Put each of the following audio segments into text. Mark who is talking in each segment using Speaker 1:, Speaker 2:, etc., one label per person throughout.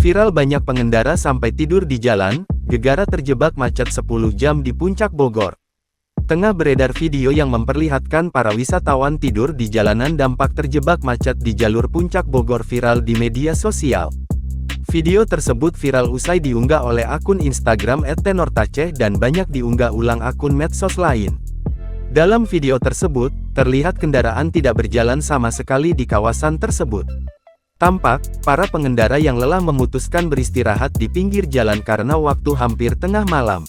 Speaker 1: Viral banyak pengendara sampai tidur di jalan, gegara terjebak macet 10 jam di Puncak Bogor. Tengah beredar video yang memperlihatkan para wisatawan tidur di jalanan dampak terjebak macet di jalur Puncak Bogor viral di media sosial. Video tersebut viral usai diunggah oleh akun Instagram @tenortaceh dan banyak diunggah ulang akun medsos lain. Dalam video tersebut, terlihat kendaraan tidak berjalan sama sekali di kawasan tersebut. Tampak, para pengendara yang lelah memutuskan beristirahat di pinggir jalan karena waktu hampir tengah malam.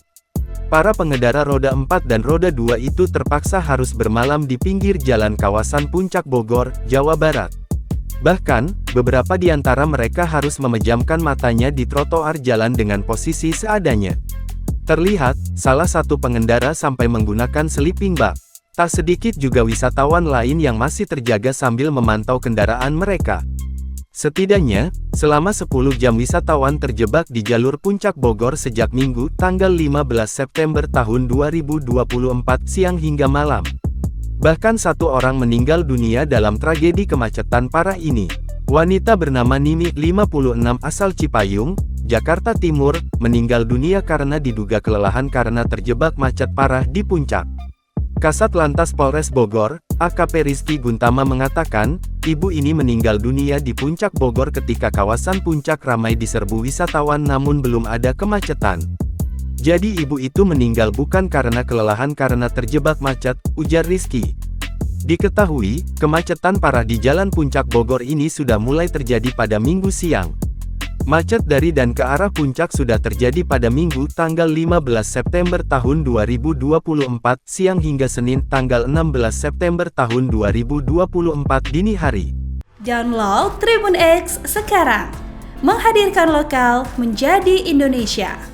Speaker 1: Para pengendara roda 4 dan roda 2 itu terpaksa harus bermalam di pinggir jalan kawasan Puncak Bogor, Jawa Barat. Bahkan, beberapa di antara mereka harus memejamkan matanya di trotoar jalan dengan posisi seadanya. Terlihat, salah satu pengendara sampai menggunakan sleeping bag. Tak sedikit juga wisatawan lain yang masih terjaga sambil memantau kendaraan mereka. Setidaknya, selama 10 jam wisatawan terjebak di jalur Puncak Bogor sejak Minggu, tanggal 15 September tahun 2024 siang hingga malam. Bahkan satu orang meninggal dunia dalam tragedi kemacetan parah ini. Wanita bernama Nini, 56 asal Cipayung, Jakarta Timur, meninggal dunia karena diduga kelelahan karena terjebak macet parah di puncak. Kasat Lantas Polres Bogor, AKP Rizky Guntama mengatakan, ibu ini meninggal dunia di Puncak Bogor ketika kawasan puncak ramai diserbu wisatawan namun belum ada kemacetan. Jadi ibu itu meninggal bukan karena kelelahan karena terjebak macet, ujar Rizky. Diketahui, kemacetan parah di Jalan Puncak Bogor ini sudah mulai terjadi pada Minggu siang. Macet dari dan ke arah puncak sudah terjadi pada Minggu tanggal 15 September tahun 2024 siang hingga Senin tanggal 16 September tahun 2024 dini hari.
Speaker 2: Download Tribun X sekarang, menghadirkan lokal menjadi Indonesia.